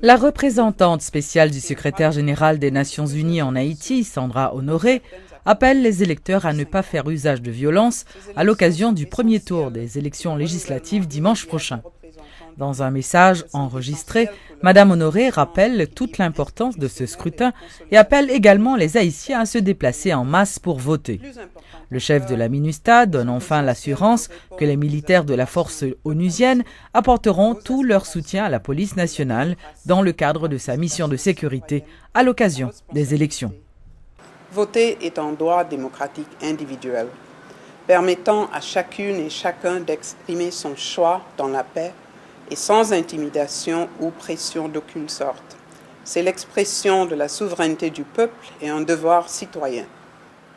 La représentante spéciale du secrétaire général des Nations Unies en Haïti, Sandra Honoré, appelle les électeurs à ne pas faire usage de violence à l'occasion du premier tour des élections législatives dimanche prochain. Dans un message enregistré, Madame Honoré rappelle toute l'importance de ce scrutin et appelle également les Haïtiens à se déplacer en masse pour voter. Le chef de la MINUSTAH donne enfin l'assurance que les militaires de la force onusienne apporteront tout leur soutien à la police nationale dans le cadre de sa mission de sécurité à l'occasion des élections. Voter est un droit démocratique individuel, permettant à chacune et chacun d'exprimer son choix dans la paix et sans intimidation ou pression d'aucune sorte. C'est l'expression de la souveraineté du peuple et un devoir citoyen.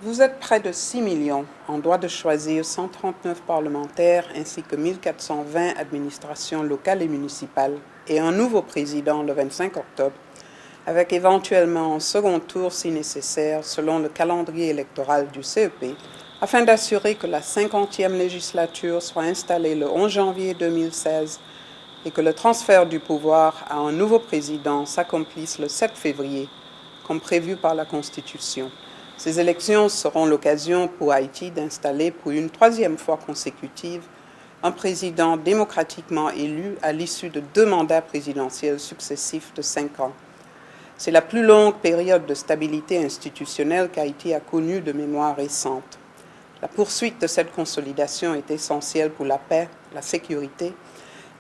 Vous êtes près de 6 millions en droit de choisir 139 parlementaires ainsi que 1420 administrations locales et municipales et un nouveau président le 25 octobre, avec éventuellement un second tour si nécessaire selon le calendrier électoral du CEP, afin d'assurer que la 50e législature soit installée le 11 janvier 2016 et que le transfert du pouvoir à un nouveau président s'accomplisse le 7 février, comme prévu par la Constitution. Ces élections seront l'occasion pour Haïti d'installer pour une troisième fois consécutive un président démocratiquement élu à l'issue de 2 mandats présidentiels successifs de 5 ans. C'est la plus longue période de stabilité institutionnelle qu'Haïti a connue de mémoire récente. La poursuite de cette consolidation est essentielle pour la paix, la sécurité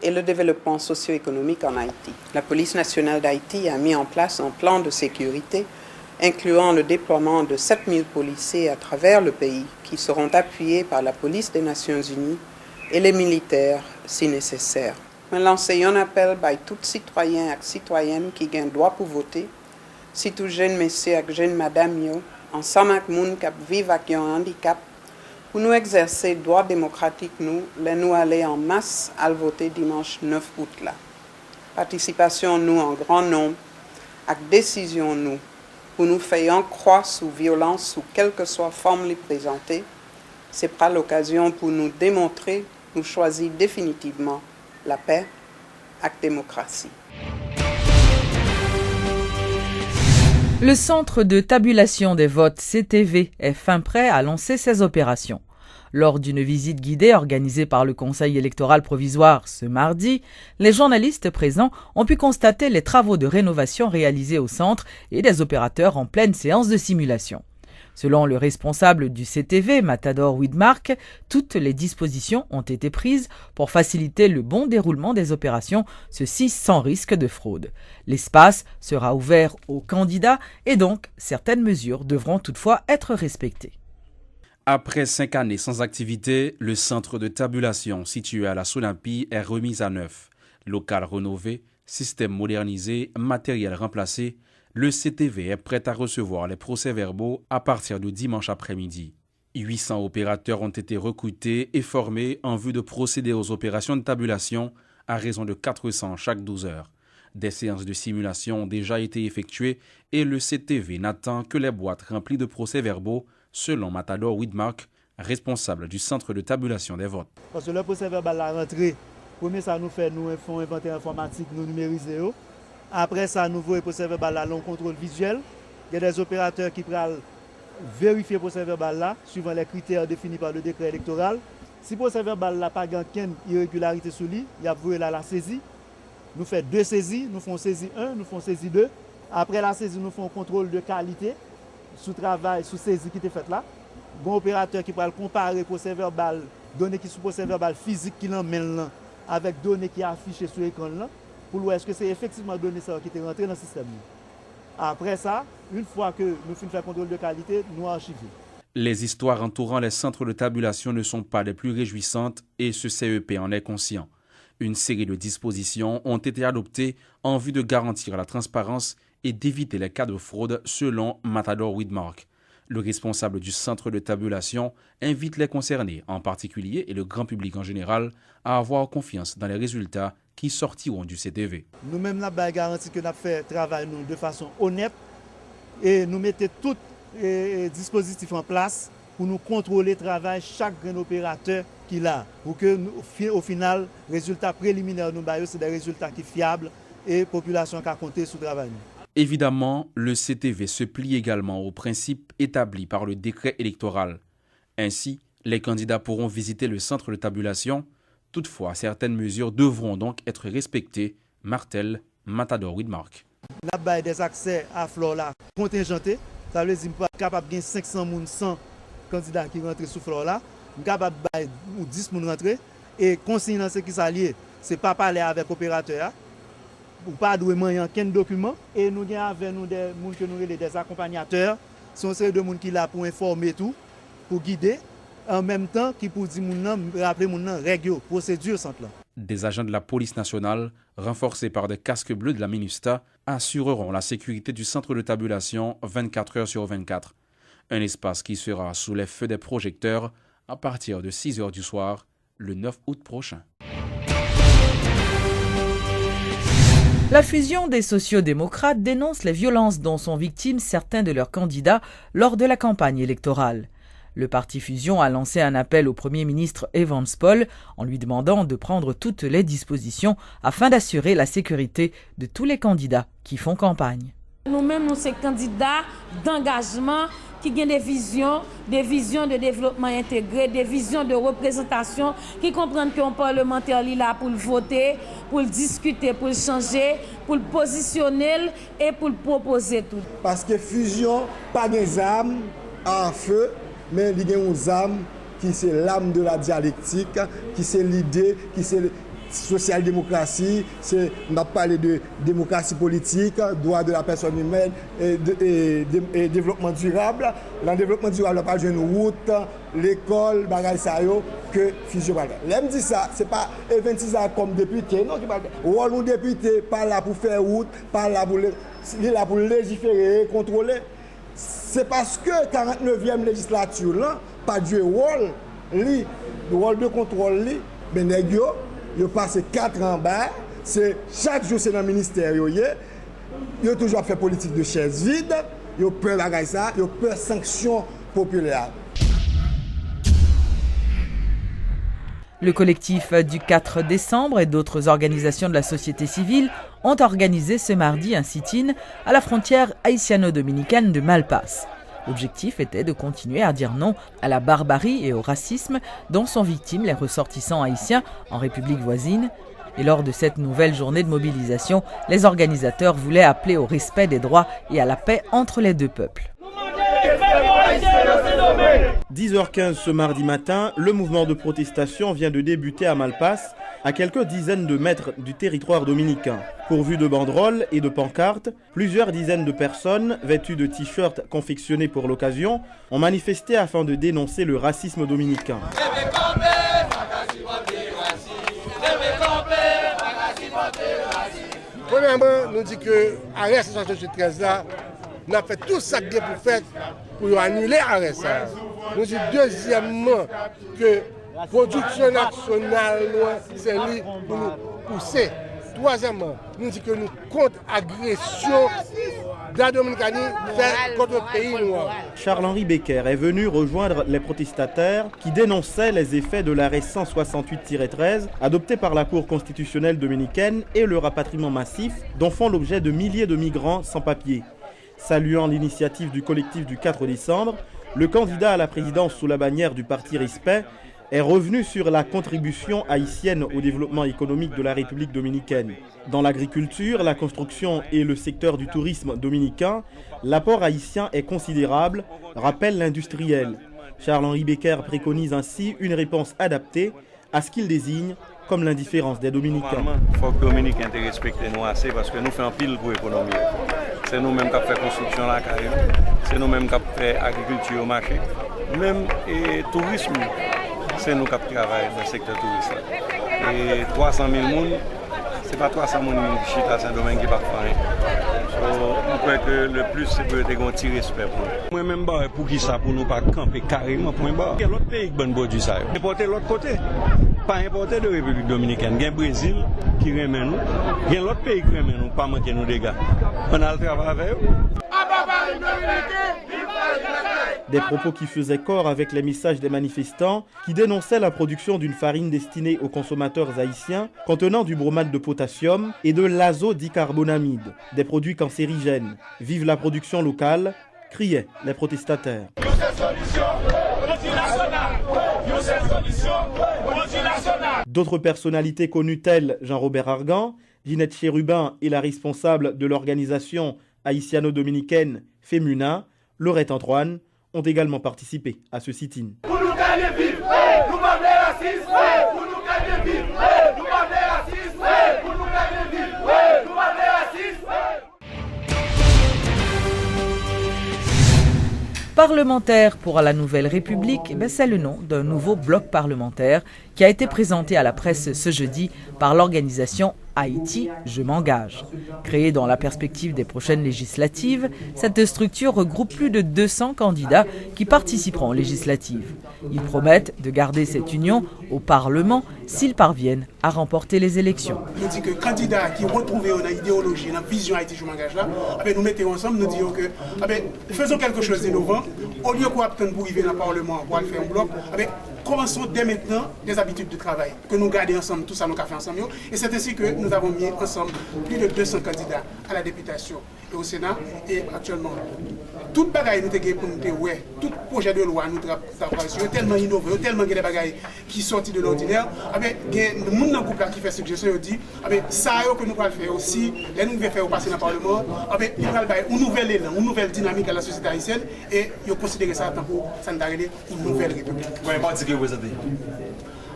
et le développement socio-économique en Haïti. La police nationale d'Haïti a mis en place un plan de sécurité incluant le déploiement de 7000 policiers à travers le pays qui seront appuyés par la police des Nations Unies et les militaires si nécessaire. Je lance un appel à tout citoyen et citoyenne qui a droit pour voter, si tout jeune monsieur et jeune madame, ensemble avec les gens qui vivent avec un handicap, pour nous exercer le droit démocratique, nous aller en masse à voter dimanche 9 août. Participation nous en grand nombre, avec décision nous, pour nous faire croire sous violence, sous quelle que soit forme les présenter, c'est pas l'occasion pour nous démontrer, nous choisir définitivement la paix et la démocratie. Le Centre de tabulation des votes CTV est fin prêt à lancer ses opérations. Lors d'une visite guidée organisée par le Conseil électoral provisoire ce mardi, les journalistes présents ont pu constater les travaux de rénovation réalisés au centre et des opérateurs en pleine séance de simulation. Selon le responsable du CTV, Matador Widmark, toutes les dispositions ont été prises pour faciliter le bon déroulement des opérations, ceci sans risque de fraude. L'espace sera ouvert aux candidats et donc certaines mesures devront toutefois être respectées. Après 5 années sans activité, le centre de tabulation situé à la Soulampie est remis à neuf. Local rénové, système modernisé, matériel remplacé, le CTV est prêt à recevoir les procès-verbaux à partir de dimanche après-midi. 800 opérateurs ont été recrutés et formés en vue de procéder aux opérations de tabulation à raison de 400 chaque 12 heures. Des séances de simulation ont déjà été effectuées et le CTV n'attend que les boîtes remplies de procès-verbaux, selon Matador Widmark, responsable du centre de tabulation des votes. Parce que le procès-verbal à la rentrée, premier ça nous fait nous un inventaire informatique, nous numériser. Après ça, nous voyons le procès-verbal là, l'on contrôle visuel. Il y a des opérateurs qui prennent vérifier le procès-verbal là, suivant les critères définis par le décret électoral. Si le procès-verbal n'a pas aucune irrégularité sous lui, il y a voué là la saisie. Nous faisons 2 saisies, nous faisons saisie 1, nous faisons saisie 2. Après la saisie, nous faisons contrôle de qualité sous travail, sous saisie qui était faite là. Bon opérateur qui peut comparer le procès-verbal, données qui sont procès-verbal physique qui l'emmène là, avec données qui sont affichées sur l'écran là, pour voir est-ce que c'est effectivement données ça qui est rentré dans le système. Après ça, une fois que nous finissons faire contrôle de qualité, nous archivons. Les histoires entourant les centres de tabulation ne sont pas les plus réjouissantes et ce CEP en est conscient. Une série de dispositions ont été adoptées en vue de garantir la transparence et d'éviter les cas de fraude selon Matador Widmark. Le responsable du centre de tabulation invite les concernés, en particulier et le grand public en général, à avoir confiance dans les résultats qui sortiront du CTV. Nous-mêmes, nous avons garanti que nous avons fait travail de façon honnête et nous mettons tous les dispositifs en place pour nous contrôler le travail de chaque grand opérateur qu'il a. Pour que, au final, les résultats préliminaires nous c'est des résultats qui sont fiables et la population qui a compté sur le travail. Évidemment, le CTV se plie également aux principes établis par le décret électoral. Ainsi, les candidats pourront visiter le centre de tabulation. Toutefois, certaines mesures devront donc être respectées, martèle Matador Widmark. Nous avons des accès à Flora contingentés. Ça veut dire que nous sommes capables de 500 100 candidats qui rentrent sous Flora. Nous sommes capables de 10 personnes rentrer. Et consigne dans ce qui s'allie, ce n'est pas parler avec l'opérateur. Ou pas de moyen aucun document. Et nous avons avec nous des gens que nous avons des accompagnateurs. Ce sont des gens qui sont là pour informer tout, pour guider. En même temps, qui pour dire rappeler les règles, procédures centrales. Des agents de la police nationale, renforcés par des casques bleus de la MINUSTA, assureront la sécurité du centre de tabulation 24 heures sur 24. Un espace qui sera sous les feux des projecteurs à partir de 6 heures du soir, le 9 août prochain. La fusion des sociaux-démocrates dénonce les violences dont sont victimes certains de leurs candidats lors de la campagne électorale. Le parti Fusion a lancé un appel au Premier ministre Evans Paul en lui demandant de prendre toutes les dispositions afin d'assurer la sécurité de tous les candidats qui font campagne. Nous-mêmes, nous sommes candidats d'engagement qui ont des visions de développement intégré, des visions de représentation, qui comprennent qu'un parlementaire est là pour le voter, pour le discuter, pour le changer, pour le positionner et pour le proposer tout. Parce que Fusion, pas des âmes en feu, mais il y a une âme qui c'est l'âme de la dialectique, qui c'est l'idée, qui c'est social-démocratie, on a parlé de démocratie politique, droit de la personne humaine et développement durable. Dans le développement durable, on parle d'une route, l'école, bagaille ça que Fusion. L'aime dit ça, c'est pas 26 ans comme député, non, qui parle. Ou député, pas là pour faire route, pas là pour légiférer, contrôler. C'est parce que 49e législature là, pas du rôle de contrôle ben yo passe 4 ans bas, c'est chaque jour c'est dans le ministère yo toujours fait politique de chaise vide, yo peur bagay ça, yo peur sanction populaire. Le collectif du 4 décembre et d'autres organisations de la société civile ont organisé ce mardi un sit-in à la frontière haïtiano-dominicaine de Malpasse. L'objectif était de continuer à dire non à la barbarie et au racisme dont sont victimes les ressortissants haïtiens en République voisine. Et lors de cette nouvelle journée de mobilisation, les organisateurs voulaient appeler au respect des droits et à la paix entre les deux peuples. 10h15 ce mardi matin, le mouvement de protestation vient de débuter à Malpasse, à quelques dizaines de mètres du territoire dominicain. Pourvu de banderoles et de pancartes, plusieurs dizaines de personnes, vêtues de t-shirts confectionnés pour l'occasion, ont manifesté afin de dénoncer le racisme dominicain. Premièrement, nous dit que l'arrêt 73 là, nous avons fait tout ça pour faire pour annuler l'arrêt. Nous dit deuxièmement que la production nationale, c'est pour nous pousser. Troisièmement, nous dit que nous contre agression de la Dominicanie faite contre le pays noir. Charles-Henri Becker est venu rejoindre les protestataires qui dénonçaient les effets de l'arrêt 168-13 adopté par la Cour constitutionnelle dominicaine et le rapatriement massif dont font l'objet de milliers de migrants sans papier. Saluant l'initiative du collectif du 4 décembre, le candidat à la présidence sous la bannière du parti Respect est revenu sur la contribution haïtienne au développement économique de la République dominicaine. Dans l'agriculture, la construction et le secteur du tourisme dominicain, l'apport haïtien est considérable, rappelle l'industriel. Charles-Henri Becker préconise ainsi une réponse adaptée à ce qu'il désigne comme l'indifférence des Dominicains. Il faut que les Dominicains respectent nous assez parce que nous faisons pile pour l'économie. C'est nous-mêmes qui faisons construction là, c'est nous-mêmes qui faisons agriculture au marché, même et tourisme. C'est nous qui travaillons dans le secteur touristique. Et 300 000 personnes, ce n'est pas 300 000 qui chita à Saint-Domingue qui ne partent pas. Je crois que le plus, c'est pour être un petit respect pour nous. Moi-même, pour qui ça, pour nous pas camper carrément, point barre. Il y a l'autre pays qui bonne du ça. Importer l'autre côté. Pas importer de République dominicaine. Il y a le Brésil qui remet nous. Il y a l'autre pays qui remet nous, pas manquer nos dégâts. On a le travail avec eux. Des propos qui faisaient corps avec les messages des manifestants qui dénonçaient la production d'une farine destinée aux consommateurs haïtiens contenant du bromate de potassium et de l'azodicarbonamide, des produits cancérigènes. Vive la production locale, criaient les protestataires. D'autres personnalités connues telles Jean-Robert Argan, Ginette Chérubin et la responsable de l'organisation haïtiano-dominicaine FEMUNA, Laurette Antoine, ont également participé à ce sit-in. Parlementaire pour la Nouvelle République, c'est le nom d'un nouveau bloc parlementaire qui a été présenté à la presse ce jeudi par l'organisation Haïti, je m'engage. Créée dans la perspective des prochaines législatives, cette structure regroupe plus de 200 candidats qui participeront aux législatives. Ils promettent de garder cette union au Parlement s'ils parviennent à remporter les élections. Nous disons que les candidats qui retrouvent dans l'idéologie, dans la vision Haïti, je m'engage là, nous mettons ensemble, nous disons que faisons quelque chose d'innovant. Au lieu qu'on attendre pour arriver dans le Parlement pour faire un bloc, commençons dès maintenant des habitudes de travail, que nous gardions ensemble, tout ça nous avons fait ensemble. Et c'est ainsi que nous avons mis ensemble plus de 200 candidats à la députation et au Sénat. Et actuellement, toute bagaille nous avons pour nous dire, ouais, tout projet de loi nous avons tellement innové, tellement des bagailles qui sortent de l'ordinaire. Il y a le monde dans le groupe qui fait suggestion, il dit, ça que nous allons faire aussi, les nous devons faire passer dans le Parlement, il va y une nouvelle élan, une nouvelle dynamique à la société haïtienne et il considérer ça pour une nouvelle république.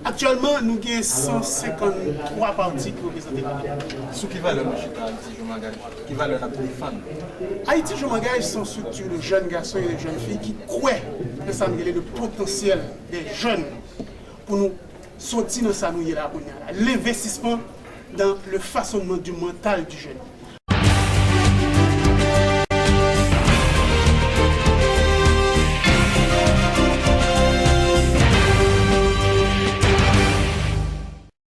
Actuellement, nous avons 153 partis qui représentent. Sous qui valeur Haïti, je m'engage? Qui valeur la défendre? Haïti, je m'engage, sont une structure de jeunes garçons et de jeunes filles qui croient que ça nous le potentiel des jeunes pour nous sortir dans ça nous là. L'investissement dans le façonnement du mental du jeune.